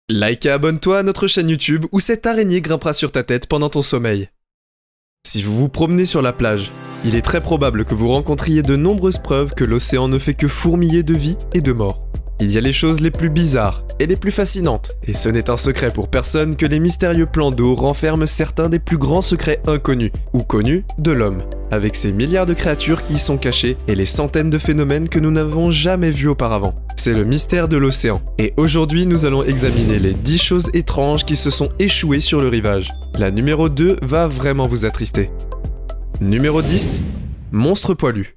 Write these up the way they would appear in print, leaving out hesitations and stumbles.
Like et abonne-toi à notre chaîne YouTube où cette araignée grimpera sur ta tête pendant ton sommeil. Si vous vous promenez sur la plage, il est très probable que vous rencontriez de nombreuses preuves que l'océan ne fait que fourmiller de vie et de mort. Il y a les choses les plus bizarres et les plus fascinantes, et ce n'est un secret pour personne que les mystérieux plans d'eau renferment certains des plus grands secrets inconnus, ou connus, de l'homme, avec ses milliards de créatures qui y sont cachées et les centaines de phénomènes que nous n'avons jamais vus auparavant. C'est le mystère de l'océan, et aujourd'hui nous allons examiner les 10 choses étranges qui se sont échouées sur le rivage. La numéro 2 va vraiment vous attrister. Numéro 10. Monstre poilu.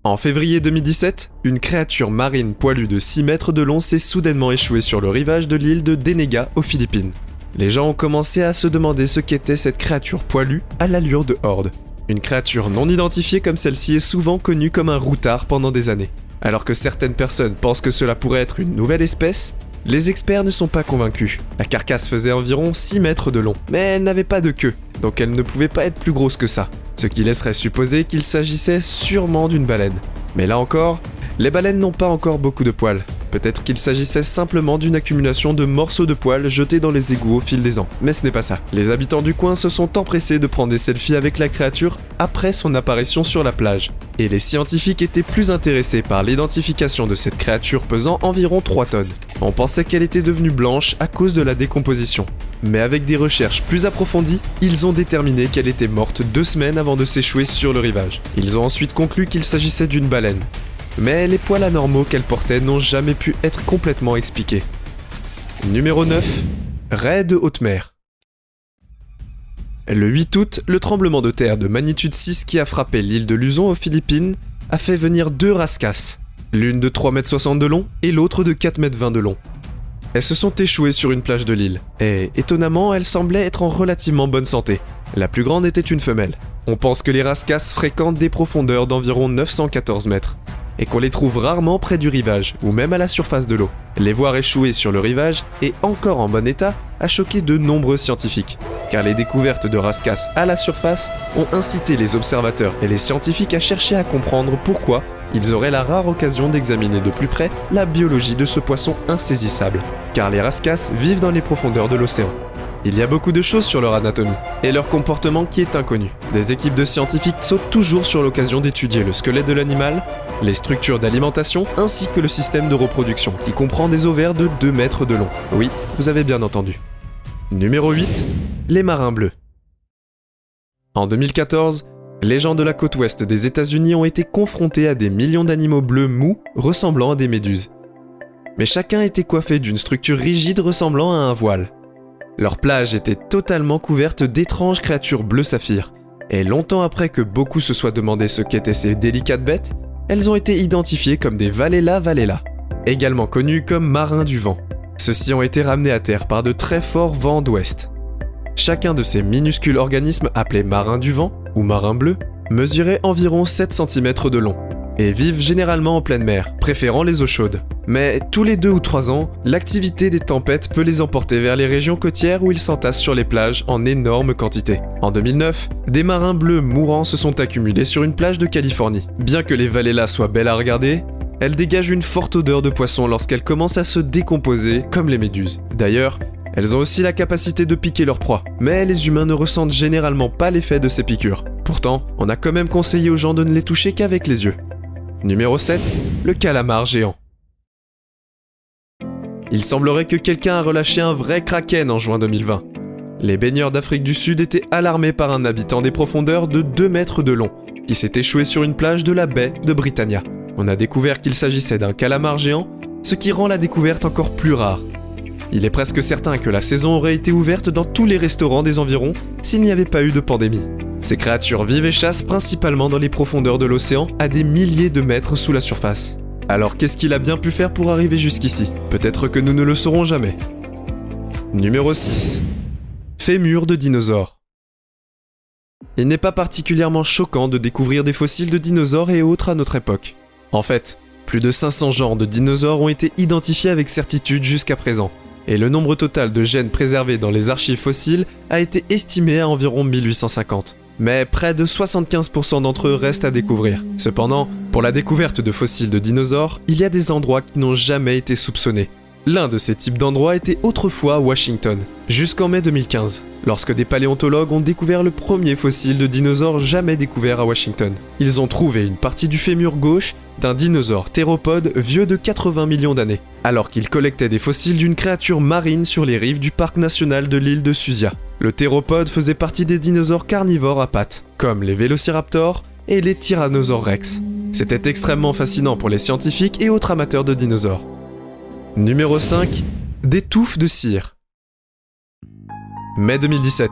En février 2017, une créature marine poilue de 6 mètres de long s'est soudainement échouée sur le rivage de l'île de Denega aux Philippines. Les gens ont commencé à se demander ce qu'était cette créature poilue à l'allure de horde. Une créature non identifiée comme celle-ci est souvent connue comme un routard pendant des années. Alors que certaines personnes pensent que cela pourrait être une nouvelle espèce, les experts ne sont pas convaincus. La carcasse faisait environ 6 mètres de long, mais elle n'avait pas de queue, donc elle ne pouvait pas être plus grosse que ça. Ce qui laisserait supposer qu'il s'agissait sûrement d'une baleine. Mais là encore, les baleines n'ont pas encore beaucoup de poils. Peut-être qu'il s'agissait simplement d'une accumulation de morceaux de poils jetés dans les égouts au fil des ans. Mais ce n'est pas ça. Les habitants du coin se sont empressés de prendre des selfies avec la créature après son apparition sur la plage. Et les scientifiques étaient plus intéressés par l'identification de cette créature pesant environ 3 tonnes. On pensait qu'elle était devenue blanche à cause de la décomposition. Mais avec des recherches plus approfondies, ils ont déterminé qu'elle était morte 2 semaines avant de s'échouer sur le rivage. Ils ont ensuite conclu qu'il s'agissait d'une baleine. Mais les poils anormaux qu'elle portait n'ont jamais pu être complètement expliqués. Numéro 9. Raie de haute mer. Le 8 août, le tremblement de terre de magnitude 6 qui a frappé l'île de Luzon aux Philippines a fait venir 2 rascasses, l'une de 3,60 m de long et l'autre de 4,20 m de long. Elles se sont échouées sur une plage de l'île, et étonnamment, elles semblaient être en relativement bonne santé. La plus grande était une femelle. On pense que les rascasses fréquentent des profondeurs d'environ 914 mètres, et qu'on les trouve rarement près du rivage, ou même à la surface de l'eau. Les voir échouer sur le rivage, et encore en bon état, a choqué de nombreux scientifiques, car les découvertes de rascasses à la surface ont incité les observateurs et les scientifiques à chercher à comprendre pourquoi ils auraient la rare occasion d'examiner de plus près la biologie de ce poisson insaisissable, car les rascasses vivent dans les profondeurs de l'océan. Il y a beaucoup de choses sur leur anatomie, et leur comportement qui est inconnu. Des équipes de scientifiques sautent toujours sur l'occasion d'étudier le squelette de l'animal, les structures d'alimentation, ainsi que le système de reproduction, qui comprend des ovaires de 2 mètres de long. Oui, vous avez bien entendu. Numéro 8. Les marins bleus. En 2014, les gens de la côte ouest des États-Unis ont été confrontés à des millions d'animaux bleus mous ressemblant à des méduses. Mais chacun était coiffé d'une structure rigide ressemblant à un voile. Leur plage était totalement couverte d'étranges créatures bleu saphir, et longtemps après que beaucoup se soient demandé ce qu'étaient ces délicates bêtes, elles ont été identifiées comme des Valela valela, également connus comme marins du vent. Ceux-ci ont été ramenés à terre par de très forts vents d'ouest. Chacun de ces minuscules organismes appelés marins du vent, ou marins bleus, mesurait environ 7 cm de long, et vivent généralement en pleine mer, préférant les eaux chaudes. Mais tous les 2 ou 3 ans, l'activité des tempêtes peut les emporter vers les régions côtières où ils s'entassent sur les plages en énormes quantités. En 2009, des marins bleus mourants se sont accumulés sur une plage de Californie. Bien que les Valela soient belles à regarder, elles dégagent une forte odeur de poisson lorsqu'elles commencent à se décomposer comme les méduses. D'ailleurs, elles ont aussi la capacité de piquer leur proie, mais les humains ne ressentent généralement pas l'effet de ces piqûres. Pourtant, on a quand même conseillé aux gens de ne les toucher qu'avec les yeux. Numéro 7. Le calamar géant. Il semblerait que quelqu'un a relâché un vrai kraken en juin 2020. Les baigneurs d'Afrique du Sud étaient alarmés par un habitant des profondeurs de 2 mètres de long, qui s'est échoué sur une plage de la baie de Britannia. On a découvert qu'il s'agissait d'un calamar géant, ce qui rend la découverte encore plus rare. Il est presque certain que la saison aurait été ouverte dans tous les restaurants des environs s'il n'y avait pas eu de pandémie. Ces créatures vivent et chassent principalement dans les profondeurs de l'océan à des milliers de mètres sous la surface. Alors qu'est-ce qu'il a bien pu faire pour arriver jusqu'ici? Peut-être que nous ne le saurons jamais. Numéro 6. Fémur de dinosaures. Il n'est pas particulièrement choquant de découvrir des fossiles de dinosaures et autres à notre époque. En fait, plus de 500 genres de dinosaures ont été identifiés avec certitude jusqu'à présent, et le nombre total de gènes préservés dans les archives fossiles a été estimé à environ 1850. Mais près de 75% d'entre eux restent à découvrir. Cependant, pour la découverte de fossiles de dinosaures, il y a des endroits qui n'ont jamais été soupçonnés. L'un de ces types d'endroits était autrefois à Washington, jusqu'en mai 2015, lorsque des paléontologues ont découvert le premier fossile de dinosaure jamais découvert à Washington. Ils ont trouvé une partie du fémur gauche d'un dinosaure théropode vieux de 80 millions d'années, alors qu'ils collectaient des fossiles d'une créature marine sur les rives du parc national de l'île de Susia. Le théropode faisait partie des dinosaures carnivores à pattes, comme les vélociraptors et les tyrannosaures rex. C'était extrêmement fascinant pour les scientifiques et autres amateurs de dinosaures. Numéro 5. Des touffes de cire. Mai 2017.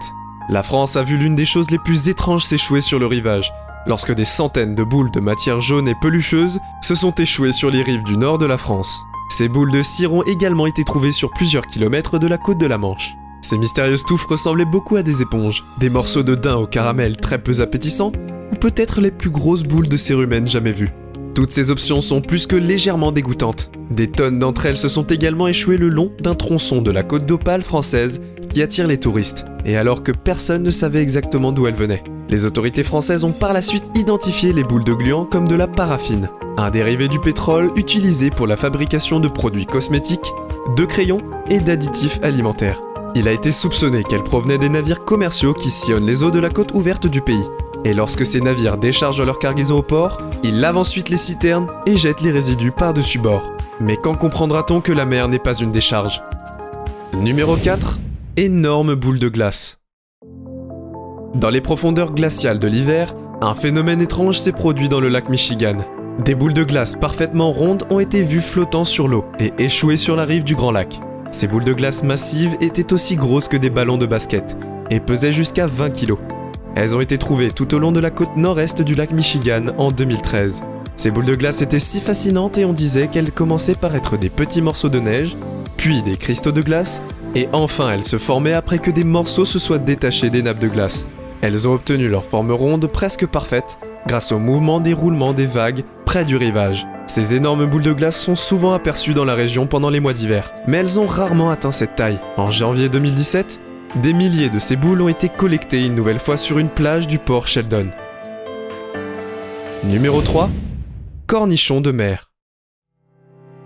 La France a vu l'une des choses les plus étranges s'échouer sur le rivage, lorsque des centaines de boules de matière jaune et pelucheuse se sont échouées sur les rives du nord de la France. Ces boules de cire ont également été trouvées sur plusieurs kilomètres de la côte de la Manche. Ces mystérieuses touffes ressemblaient beaucoup à des éponges, des morceaux de daim au caramel très peu appétissants, ou peut-être les plus grosses boules de cire humaine jamais vues. Toutes ces options sont plus que légèrement dégoûtantes. Des tonnes d'entre elles se sont également échouées le long d'un tronçon de la côte d'Opale française qui attire les touristes, et alors que personne ne savait exactement d'où elles venaient. Les autorités françaises ont par la suite identifié les boules de gluant comme de la paraffine, un dérivé du pétrole utilisé pour la fabrication de produits cosmétiques, de crayons et d'additifs alimentaires. Il a été soupçonné qu'elles provenaient des navires commerciaux qui sillonnent les eaux de la côte ouverte du pays. Et lorsque ces navires déchargent leur cargaison au port, ils lavent ensuite les citernes et jettent les résidus par-dessus bord. Mais quand comprendra-t-on que la mer n'est pas une décharge ? Numéro 4. Énorme boule de glace. Dans les profondeurs glaciales de l'hiver, un phénomène étrange s'est produit dans le lac Michigan. Des boules de glace parfaitement rondes ont été vues flottant sur l'eau et échouées sur la rive du Grand Lac. Ces boules de glace massives étaient aussi grosses que des ballons de basket et pesaient jusqu'à 20 kg. Elles ont été trouvées tout au long de la côte nord-est du lac Michigan en 2013. Ces boules de glace étaient si fascinantes et on disait qu'elles commençaient par être des petits morceaux de neige, puis des cristaux de glace, et enfin elles se formaient après que des morceaux se soient détachés des nappes de glace. Elles ont obtenu leur forme ronde presque parfaite grâce au mouvement des roulements des vagues près du rivage. Ces énormes boules de glace sont souvent aperçues dans la région pendant les mois d'hiver, mais elles ont rarement atteint cette taille. En janvier 2017, des milliers de ces boules ont été collectées une nouvelle fois sur une plage du port Sheldon. Numéro 3. Cornichons de mer.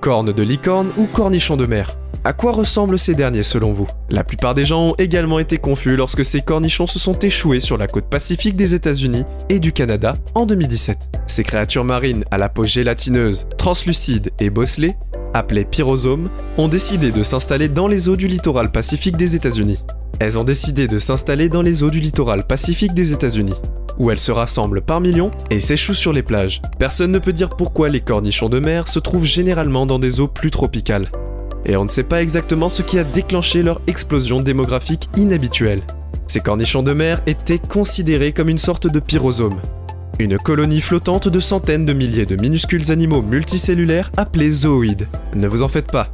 Cornes de licorne ou cornichons de mer. À quoi ressemblent ces derniers selon vous ? La plupart des gens ont également été confus lorsque ces cornichons se sont échoués sur la côte pacifique des États-Unis et du Canada en 2017. Ces créatures marines à la peau gélatineuse, translucide et bosselée, appelées pyrosomes, ont décidé de s'installer dans les eaux du littoral pacifique des États-Unis. Elles ont décidé de s'installer dans les eaux du littoral pacifique des États-Unis, où elles se rassemblent par millions et s'échouent sur les plages. Personne ne peut dire pourquoi les cornichons de mer se trouvent généralement dans des eaux plus tropicales. Et on ne sait pas exactement ce qui a déclenché leur explosion démographique inhabituelle. Ces cornichons de mer étaient considérés comme une sorte de pyrosome, une colonie flottante de centaines de milliers de minuscules animaux multicellulaires appelés zooïdes. Ne vous en faites pas,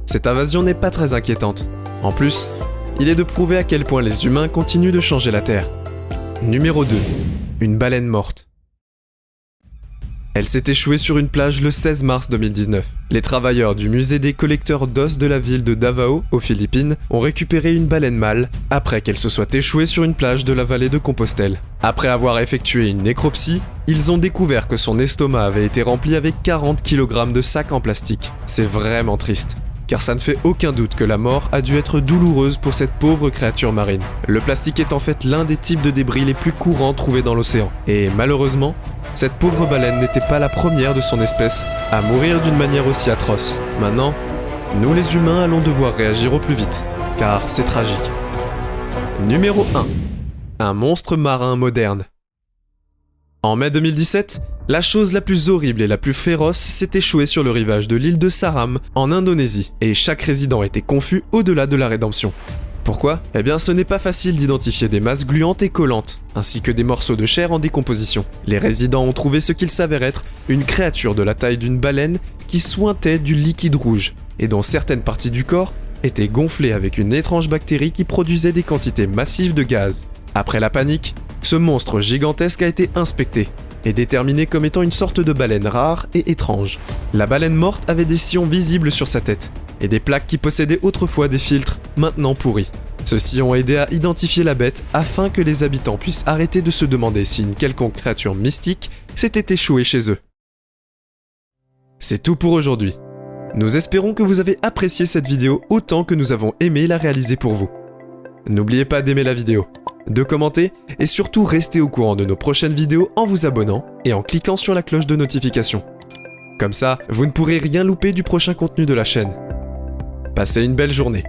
cette invasion n'est pas très inquiétante. En plus, il est de prouver à quel point les humains continuent de changer la Terre. Numéro 2. Une baleine morte. Elle s'est échouée sur une plage le 16 mars 2019. Les travailleurs du musée des collecteurs d'os de la ville de Davao, aux Philippines, ont récupéré une baleine mâle après qu'elle se soit échouée sur une plage de la vallée de Compostelle. Après avoir effectué une nécropsie, ils ont découvert que son estomac avait été rempli avec 40 kg de sacs en plastique. C'est vraiment triste, car ça ne fait aucun doute que la mort a dû être douloureuse pour cette pauvre créature marine. Le plastique est en fait l'un des types de débris les plus courants trouvés dans l'océan. Et malheureusement, cette pauvre baleine n'était pas la première de son espèce à mourir d'une manière aussi atroce. Maintenant, nous les humains allons devoir réagir au plus vite, car c'est tragique. Numéro 1. Un monstre marin moderne. En mai 2017, la chose la plus horrible et la plus féroce s'est échouée sur le rivage de l'île de Saram, en Indonésie, et chaque résident était confus au-delà de la rédemption. Pourquoi ? Eh bien, ce n'est pas facile d'identifier des masses gluantes et collantes, ainsi que des morceaux de chair en décomposition. Les résidents ont trouvé ce qu'il s'avère être une créature de la taille d'une baleine qui suintait du liquide rouge, et dont certaines parties du corps étaient gonflées avec une étrange bactérie qui produisait des quantités massives de gaz. Après la panique, ce monstre gigantesque a été inspecté et déterminé comme étant une sorte de baleine rare et étrange. La baleine morte avait des sillons visibles sur sa tête et des plaques qui possédaient autrefois des filtres, maintenant pourris. Ceux-ci ont aidé à identifier la bête afin que les habitants puissent arrêter de se demander si une quelconque créature mystique s'était échouée chez eux. C'est tout pour aujourd'hui. Nous espérons que vous avez apprécié cette vidéo autant que nous avons aimé la réaliser pour vous. N'oubliez pas d'aimer la vidéo, de commenter et surtout rester au courant de nos prochaines vidéos en vous abonnant et en cliquant sur la cloche de notification. Comme ça, vous ne pourrez rien louper du prochain contenu de la chaîne. Passez une belle journée.